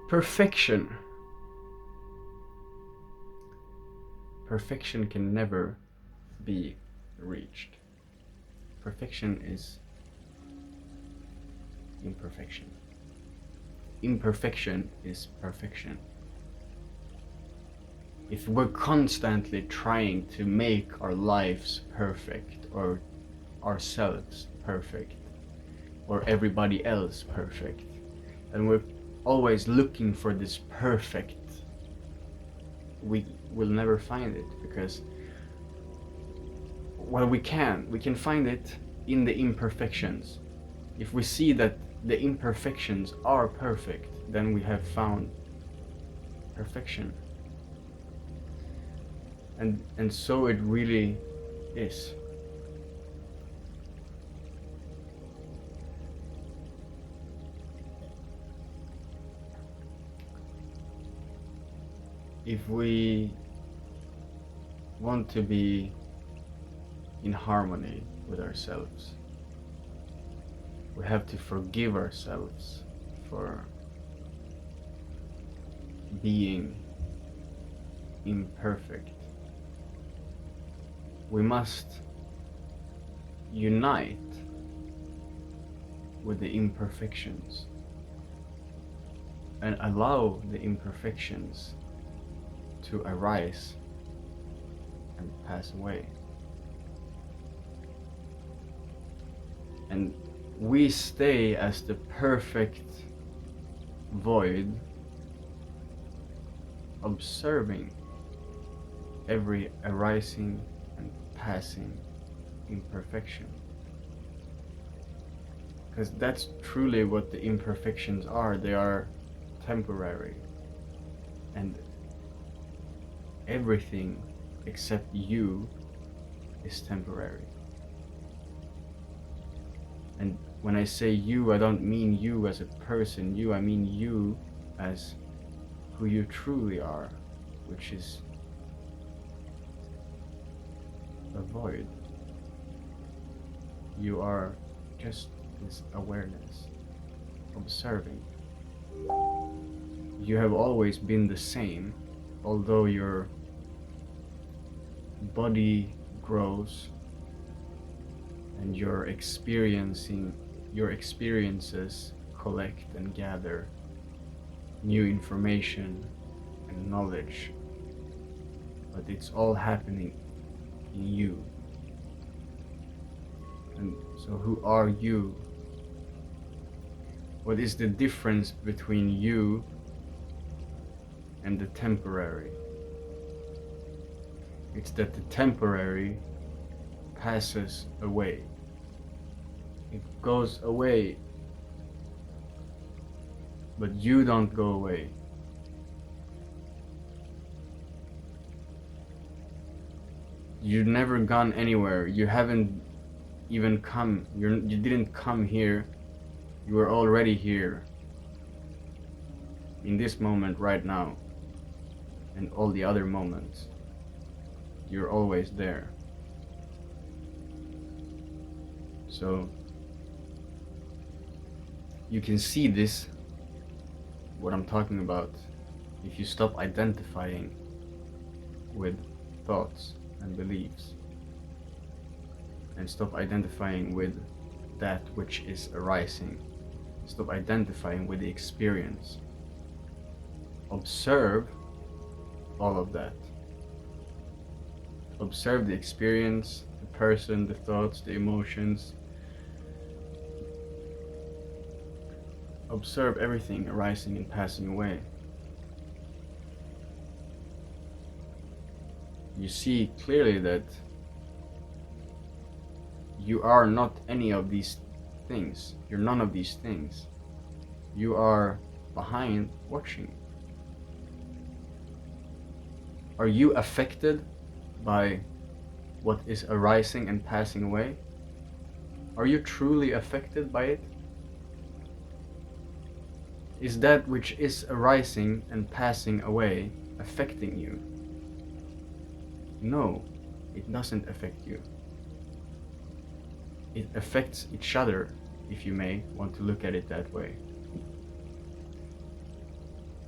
Perfection. Perfection can never be reached. Perfection is imperfection. Imperfection is perfection. If we're constantly trying to make our lives perfect, or ourselves perfect, or everybody else perfect, and we're always looking for this perfect, we will never find it, because we can find it in the imperfections. If we see that the imperfections are perfect, then we have found perfection. And so it really is. If we want to be in harmony with ourselves, we have to forgive ourselves for being imperfect. We must unite with the imperfections and allow the imperfections to arise and pass away. And we stay as the perfect void, observing every arising and passing imperfection. Because that's truly what the imperfections are. They are temporary. And everything except you is temporary. And when I say you, I don't mean you as a person, I mean you as who you truly are, which is a void. You are just this awareness, observing. You have always been the same, although your body grows and your experiences collect and gather new information and knowledge, but it's all happening in you. And so who are you? What is the difference between you and the temporary? It's that the temporary passes away. It goes away, but you don't go away. You've never gone anywhere. You haven't even come. You didn't come here. You were already here. In this moment right now. And all the other moments. You're always there. So you can see this, what I'm talking about, if you stop identifying with thoughts and beliefs and stop identifying with that which is arising. Stop identifying with the experience. Observe all of that. Observe the experience, the person, the thoughts, the emotions. Observe everything arising and passing away. You see clearly that you are not any of these things. You're none of these things. You are behind watching. Are you affected by what is arising and passing away? Are you truly affected by it? Is that which is arising and passing away affecting you? No, it doesn't affect you. It affects each other, if you may want to look at it that way.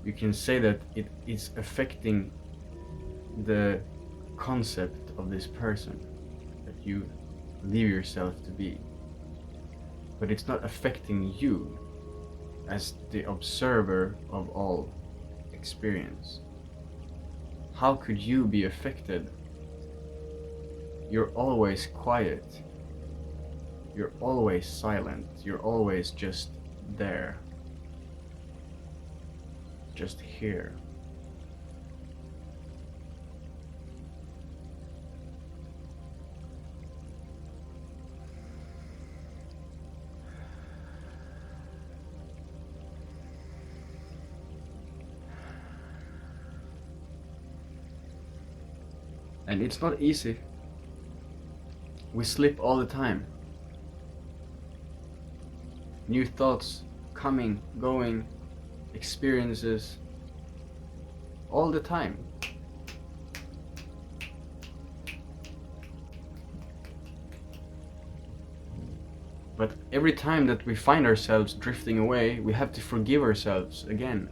you can say that it is affecting the concept of this person that you believe yourself to be, but it's not affecting you as the observer of all experience. How could you be affected? You're always quiet. You're always silent. You're always just there. Just here. And it's not easy. We slip all the time. New thoughts coming, going, experiences, all the time. But every time that we find ourselves drifting away, we have to forgive ourselves again.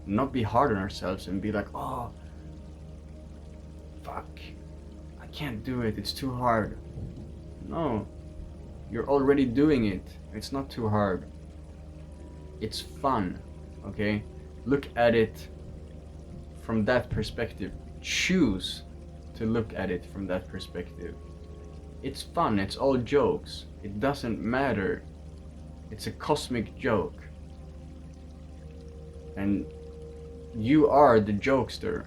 Not be hard on ourselves and be like, oh, fuck, I can't do it, it's too hard. No, you're already doing it. It's not too hard. It's fun, okay? Look at it from that perspective. Choose to look at it from that perspective. It's fun, it's all jokes. It doesn't matter. It's a cosmic joke. And you are the jokester.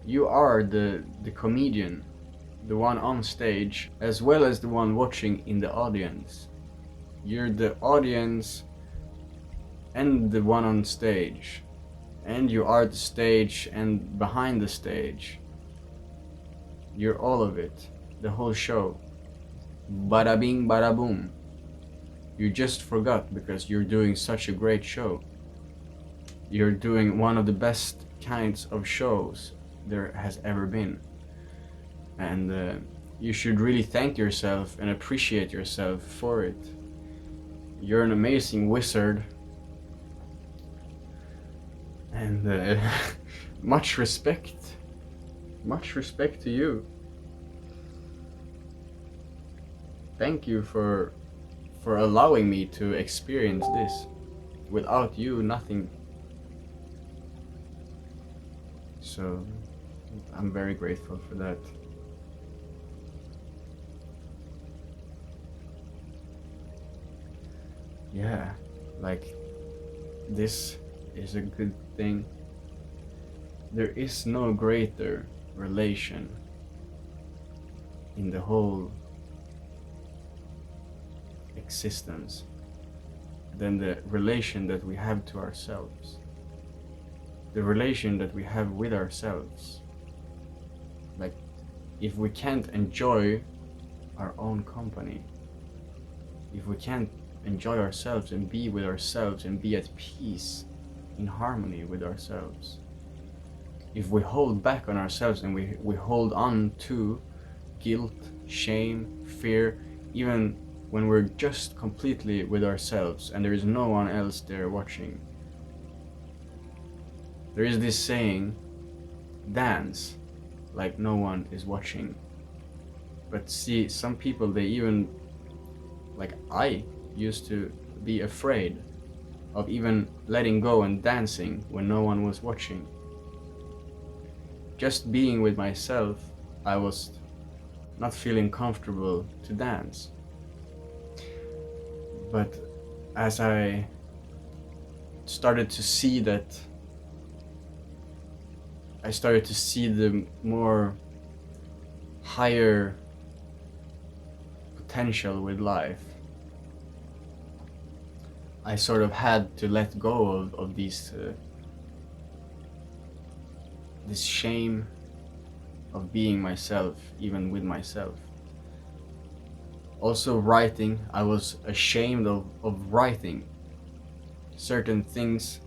You are the comedian, the one on stage, as well as the one watching in the audience. You're the audience and the one on stage. And you are the stage and behind the stage. You're all of it, the whole show. Bada bing, bada boom. You just forgot because you're doing such a great show. You're doing one of the best kinds of shows there has ever been. And you should really thank yourself and appreciate yourself for it. You're an amazing wizard. And much respect. Much respect to you. Thank you for allowing me to experience this. Without you, nothing. So I'm very grateful for that. Yeah, like this is a good thing. There is no greater relation in the whole existence than the relation that we have to ourselves. The relation that we have with ourselves. Like, if we can't enjoy our own company, if we can't enjoy ourselves and be with ourselves and be at peace, in harmony with ourselves, if we hold back on ourselves and we hold on to guilt, shame, fear, even when we're just completely with ourselves and there is no one else there watching. There is this saying, dance like no one is watching. But see, some people, they even, like I used to be afraid of even letting go and dancing when no one was watching. Just being with myself, I was not feeling comfortable to dance. But as I started to see that, I started to see the more higher potential with life, I sort of had to let go of these this shame of being myself, even with myself. Also writing, I was ashamed of writing. Certain things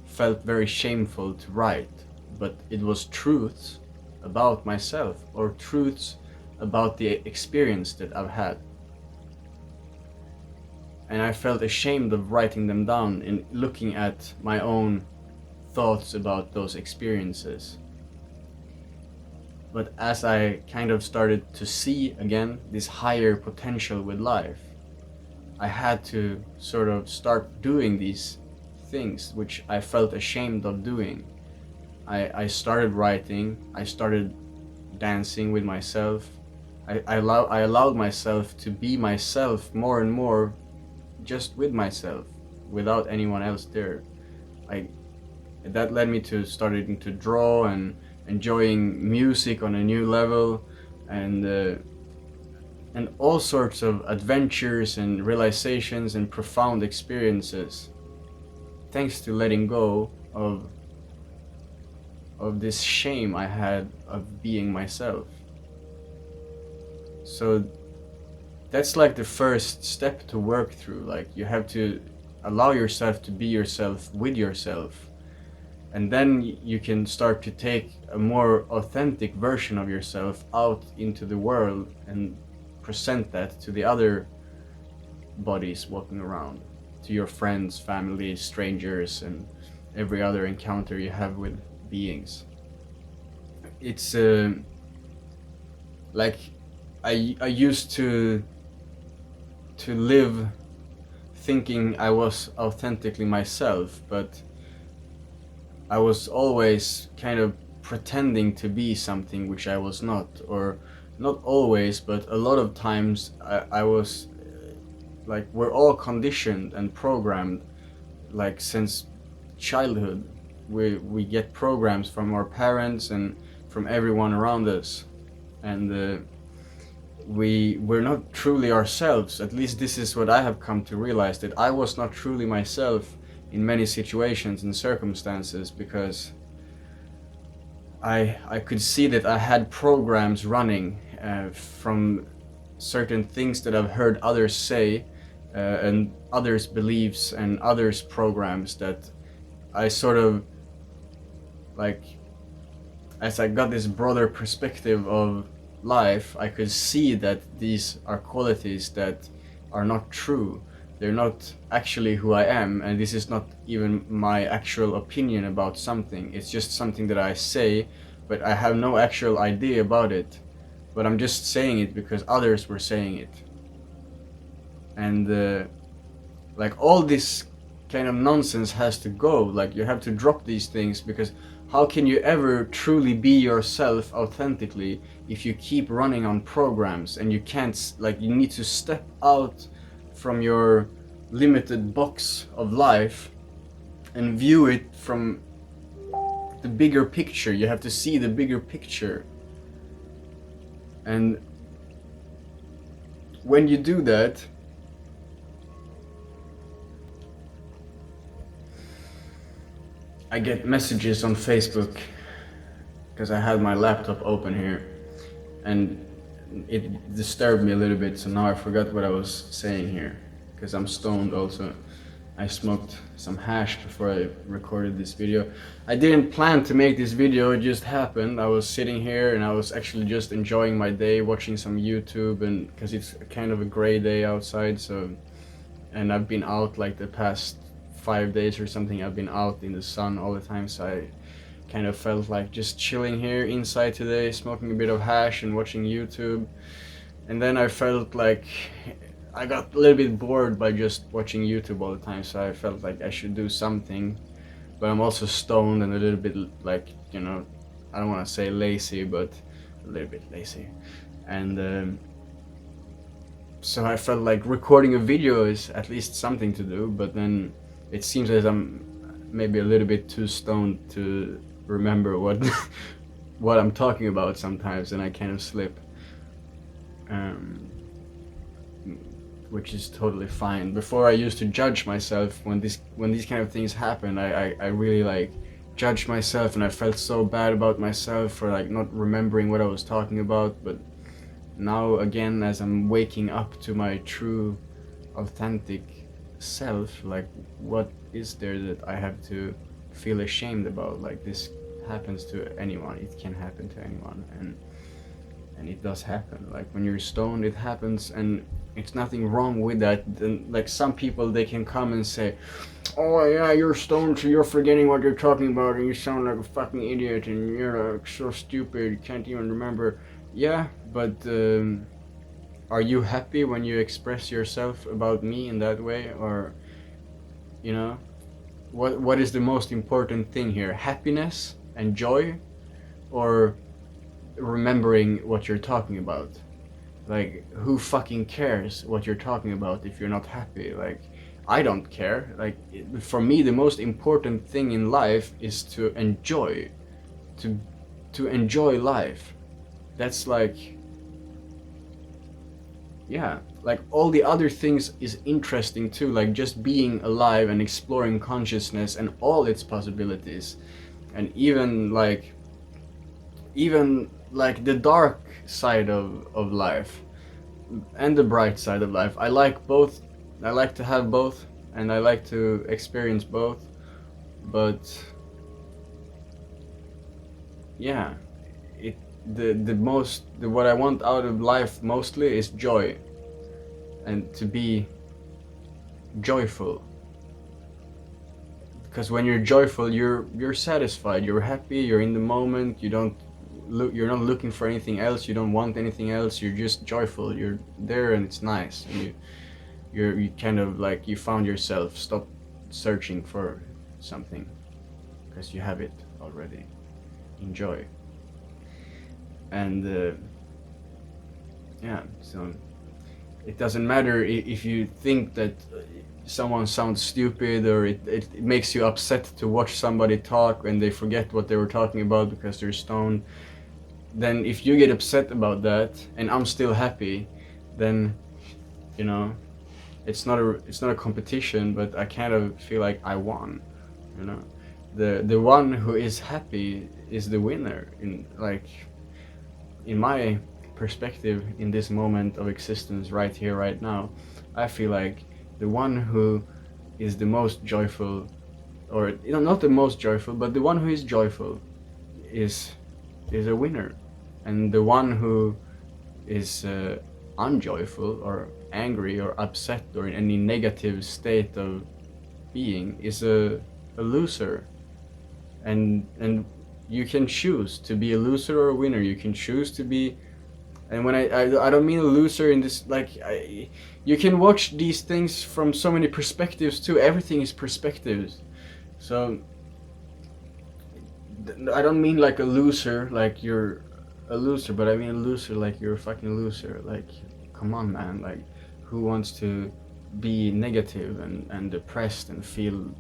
felt very shameful to write, but it was truths about myself or truths about the experience that I've had. And I felt ashamed of writing them down and looking at my own thoughts about those experiences. But as I kind of started to see again this higher potential with life, I had to sort of start doing these things which I felt ashamed of doing. I started writing, I started dancing with myself. I allowed myself to be myself more and more, just with myself, without anyone else there. I That led me to starting to draw and enjoying music on a new level, and all sorts of adventures and realizations and profound experiences, thanks to letting go of this shame I had of being myself. So that's like the first step to work through. Like, you have to allow yourself to be yourself with yourself, and then you can start to take a more authentic version of yourself out into the world and present that to the other bodies walking around, to your friends, family, strangers, and every other encounter you have with beings. It's like I used to live thinking I was authentically myself, but I was always kind of pretending to be something which I was not, or not always, but a lot of times I was like, we're all conditioned and programmed, like since childhood. We get programs from our parents and from everyone around us, and we're not truly ourselves. At least this is what I have come to realize, that I was not truly myself in many situations and circumstances, because I could see that I had programs running from certain things that I've heard others say, and others' beliefs and others' programs, that I sort of, like, as I got this broader perspective of life, I could see that these are qualities that are not true. They're not actually who I am, and this is not even my actual opinion about something. It's just something that I say, but I have no actual idea about it. But I'm just saying it because others were saying it. And like, all this kind of nonsense has to go. Like, you have to drop these things, because how can you ever truly be yourself authentically if you keep running on programs, and you can't, like, you need to step out from your limited box of life and view it from the bigger picture. You have to see the bigger picture. And when you do that, I get messages on Facebook, because I had my laptop open here, and it disturbed me a little bit, so now I forgot what I was saying here, because I'm stoned also. I smoked some hash before I recorded this video. I didn't plan to make this video, it just happened. I was sitting here and I was actually just enjoying my day, watching some YouTube, and because it's kind of a gray day outside, so, and I've been out like the past 5 days or something. I've been out in the sun all the time, so I kind of felt like just chilling here inside today, smoking a bit of hash and watching YouTube. And then I felt like I got a little bit bored by just watching YouTube all the time, so I felt like I should do something. But I'm also stoned and a little bit, like, you know, I don't want to say lazy, but a little bit lazy. And so I felt like recording a video is at least something to do, but then it seems as I'm maybe a little bit too stoned to remember what what I'm talking about sometimes, and I kind of slip, which is totally fine. Before, I used to judge myself when these kind of things happen. I really, like, judged myself, and I felt so bad about myself for, like, not remembering what I was talking about. But now, again, as I'm waking up to my true authentic self, like, what is there that I have to feel ashamed about? Like, this happens to anyone, it can happen to anyone, and it does happen. Like, when you're stoned, it happens, and It's nothing wrong with that. Then, like, some people, they can come and say, oh yeah, you're stoned, so you're forgetting what you're talking about, and you sound like a fucking idiot, and you're like so stupid, you can't even remember. Yeah, but are you happy when you express yourself about me in that way? Or, you know, what is the most important thing here? Happiness and joy, or remembering what you're talking about? Like, who fucking cares what you're talking about if you're not happy? Like, I don't care. Like, for me, the most important thing in life is to enjoy, to to enjoy life. That's like, yeah, like all the other things is interesting too, like just being alive and exploring consciousness and all its possibilities, and even like the dark side of life and the bright side of life. I like both. I like to have both, and I like to experience both. But yeah, it the what I want out of life mostly is joy, and to be joyful. Because when you're joyful, you're satisfied, you're happy, you're in the moment. You're not looking for anything else. You don't want anything else. You're just joyful. You're there, and it's nice. And you kind of like you found yourself. Stop searching for something because you have it already. Enjoy. And yeah, so it doesn't matter if you think that someone sounds stupid, or it makes you upset to watch somebody talk and they forget what they were talking about because they're stoned. Then if you get upset about that and I'm still happy, then you know it's not a competition, but I kind of feel like I won. You know, the one who is happy is the winner. In my perspective, in this moment of existence, right here, right now, I feel like the one who is the most joyful, or not the most joyful, but the one who is joyful is a winner, and the one who is unjoyful or angry or upset or in any negative state of being is a loser. And you can choose to be a loser or a winner. You can choose to be, and when I don't mean a loser in this, like, you can watch these things from so many perspectives too. Everything is perspectives. So I don't mean like a loser, like you're a loser, but I mean a loser like you're a fucking loser. Like, come on, man. Like, who wants to be negative and depressed and feel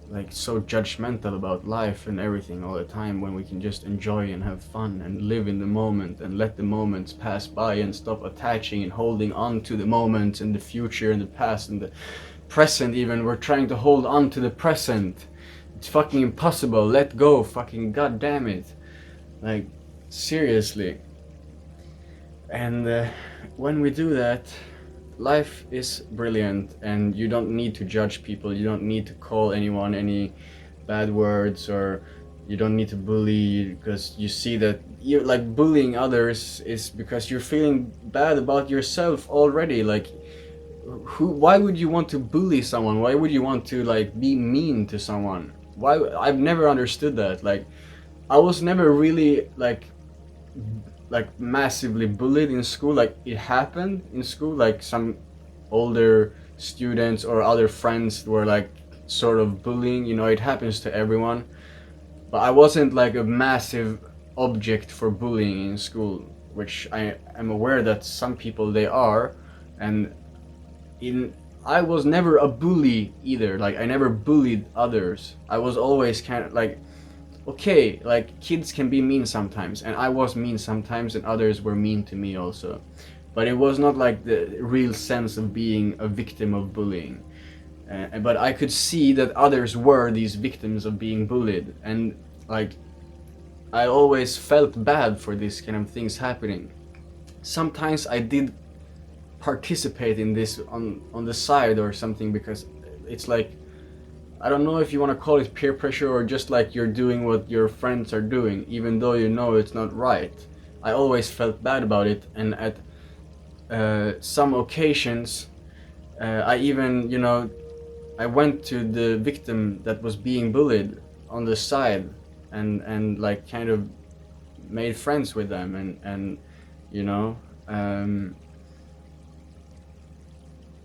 like so judgmental about life and everything all the time, when we can just enjoy and have fun and live in the moment and let the moments pass by and stop attaching and holding on to the moments and the future and the past and the present. Even we're trying to hold on to the present. It's fucking impossible. Let go. Fucking goddamn it. Like, seriously. And when we do that, life is brilliant, and you don't need to judge people. You don't need to call anyone any bad words, or you don't need to bully, because you see that you like bullying others is because you're feeling bad about yourself already. Like, why would you want to bully someone? Why would you want to like be mean to someone? Why? I've never understood that. Like, I was never really like massively bullied in school. Like, it happened in school, like some older students or other friends were like sort of bullying, it happens to everyone. But I wasn't like a massive object for bullying in school, which I am aware that some people they are. And in I was never a bully either. Like, I never bullied others. I was always kind of like, okay, like, kids can be mean sometimes, and I was mean sometimes, and others were mean to me also. But it was not like the real sense of being a victim of bullying. But I could see that others were these victims of being bullied, and like, I always felt bad for these kind of things happening. Sometimes I did participate in this on the side or something, because it's like, I don't know if you want to call it peer pressure, or just like you're doing what your friends are doing, even though you know it's not right. I always felt bad about it, and at some occasions, I even, I went to the victim that was being bullied on the side, and like kind of made friends with them, and you know um,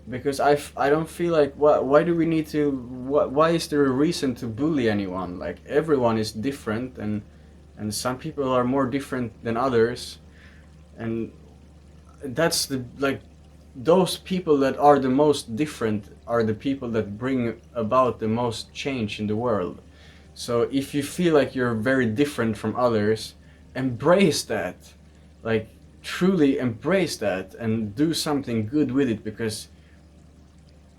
because I don't feel like, why do we need to, why is there a reason to bully anyone? Like, everyone is different, and some people are more different than others, and that's the, like, those people that are the most different are the people that bring about the most change in the world. So if you feel like you're very different from others, embrace that. Like, truly embrace that and do something good with it, because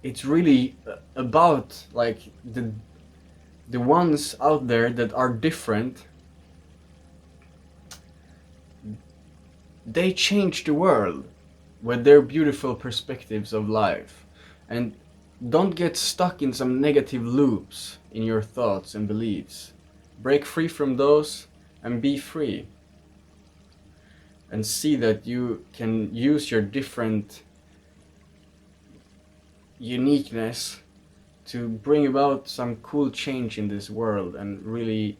it's really about, like, the ones out there that are different, they change the world with their beautiful perspectives of life. And don't get stuck in some negative loops in your thoughts and beliefs. Break free from those and be free. And see that you can use your different uniqueness to bring about some cool change in this world, and really,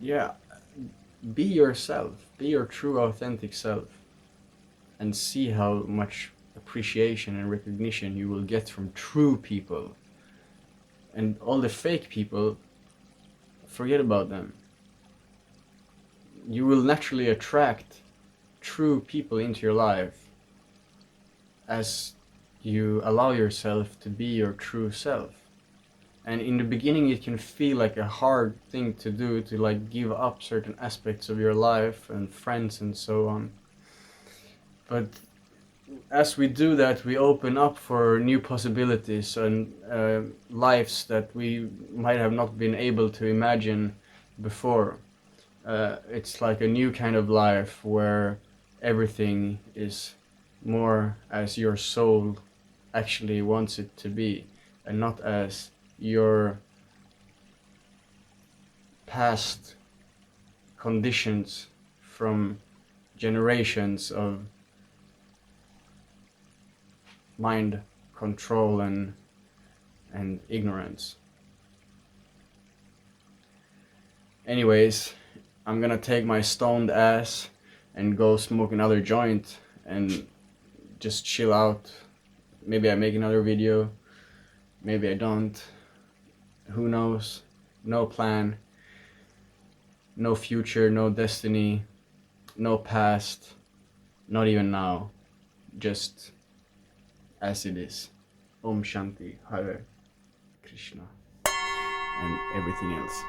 yeah, be yourself, be your true authentic self, and see how much appreciation and recognition you will get from true people. And all the fake people, forget about them. You will naturally attract true people into your life as you allow yourself to be your true self. And in the beginning it can feel like a hard thing to do, to like give up certain aspects of your life and friends and so on. But as we do that, we open up for new possibilities and lives that we might have not been able to imagine before. It's like a new kind of life where everything is more as your soul actually wants it to be, and not as your past conditions from generations of mind control and ignorance. Anyways, I'm gonna take my stoned ass and go smoke another joint and just chill out. Maybe I make another video, maybe I don't. Who knows? No plan, no future, no destiny, no past, not even now. Just as it is. Om Shanti, Hare Krishna, and everything else.